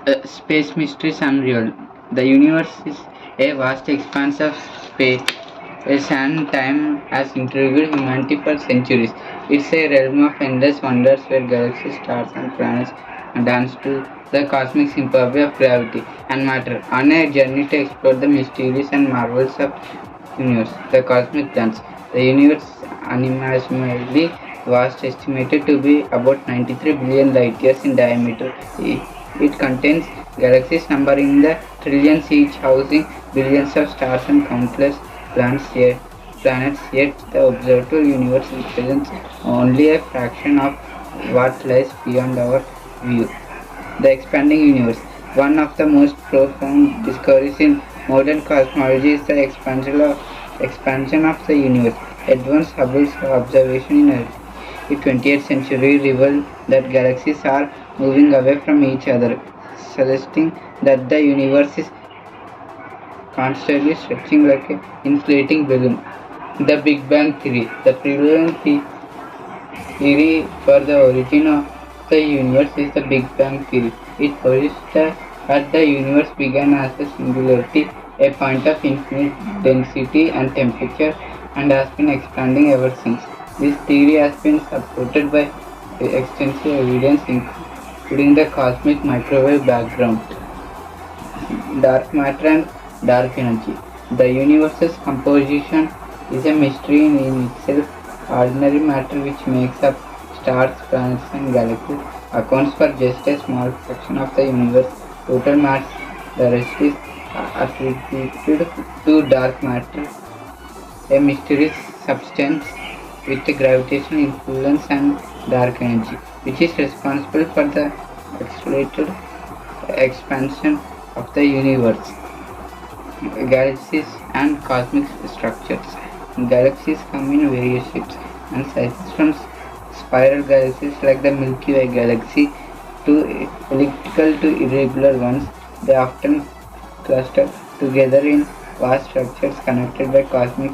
Space mysteries unreal. The universe is a vast expanse of space and time has intrigued humanity for centuries. It's a realm of endless wonders where galaxies, stars, and planets dance to the cosmic symphony of gravity and matter. On a journey to explore the mysteries and marvels of universe, the cosmic dance. The universe is unimaginably vast, estimated to be about 93 billion light years in diameter. It contains galaxies numbering in the trillions, each housing billions of stars and countless planets, yet the observable universe represents only a fraction of what lies beyond our view. The expanding universe. One of the most profound discoveries in modern cosmology is the expansion of the universe. Advanced Hubble's observation in the 20th century revealed that galaxies are moving away from each other, suggesting that the universe is constantly stretching like an inflating balloon. The Big Bang Theory. The prevalent theory for the origin of the universe is the Big Bang Theory. It posits that the universe began as a singularity, a point of infinite density and temperature, and has been expanding ever since. This theory has been supported by extensive evidence, including the cosmic microwave background, dark matter, and dark energy. The universe's composition is a mystery in itself. Ordinary matter, which makes up stars, planets, and galaxies, accounts for just a small fraction of the universe's total mass. The rest is attributed to dark matter, a mysterious substance with gravitational influence and dark energy, which is responsible for the accelerated expansion of the universe. Galaxies and cosmic structures. Galaxies come in various shapes and sizes, from spiral galaxies like the Milky Way galaxy to elliptical to irregular ones. They often cluster together in vast structures connected by cosmic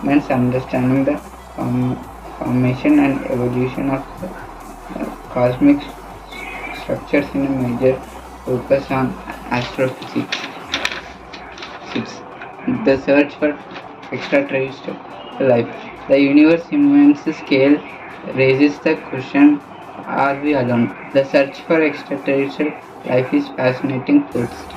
elements. Understanding the formation and evolution of the cosmic structures in a major focus on astrophysics. The search for extraterrestrial life. The universe's immense scale raises the question, are we alone? The search for extraterrestrial life is fascinating first.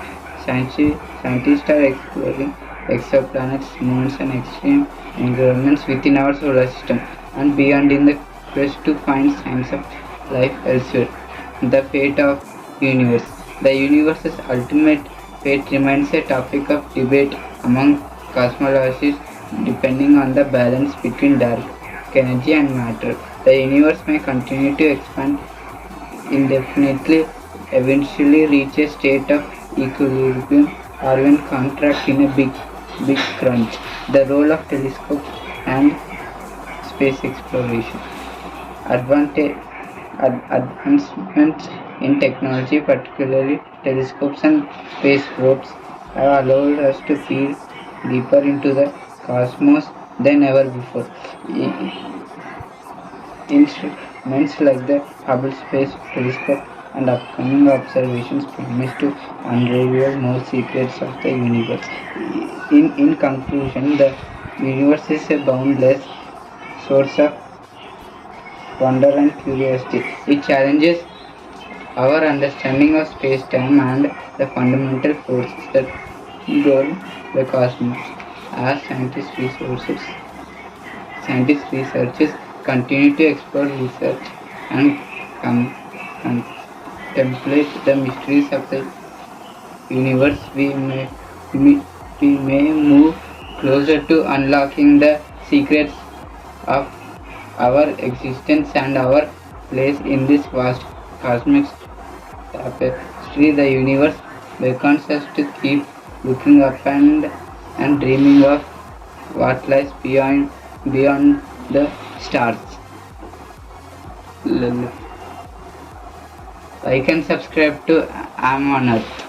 Scientists are exploring exoplanets, moons, and extreme environments within our solar system and beyond in the quest to find signs of life elsewhere. The fate of universe. The universe's ultimate fate remains a topic of debate among cosmologists, depending on the balance between dark energy and matter. The universe may continue to expand indefinitely, eventually reach a state of equilibrium, or even contract in a big crunch. The role of telescopes and space exploration. Advancements in technology, particularly telescopes and space probes, have allowed us to peer deeper into the cosmos than ever before. Instruments like the Hubble Space Telescope and upcoming observations promise to unravel more secrets of the universe. In conclusion, the universe is a boundless source of wonder and curiosity. It challenges our understanding of space-time and the fundamental forces that govern the cosmos. As researchers continue to explore research and contemplate the mysteries of the universe, we may move closer to unlocking the secrets of our existence and our place in this vast cosmic tapestry. The universe beckons us to keep looking up and dreaming of what lies beyond the stars. Like and subscribe to I'm on Earth.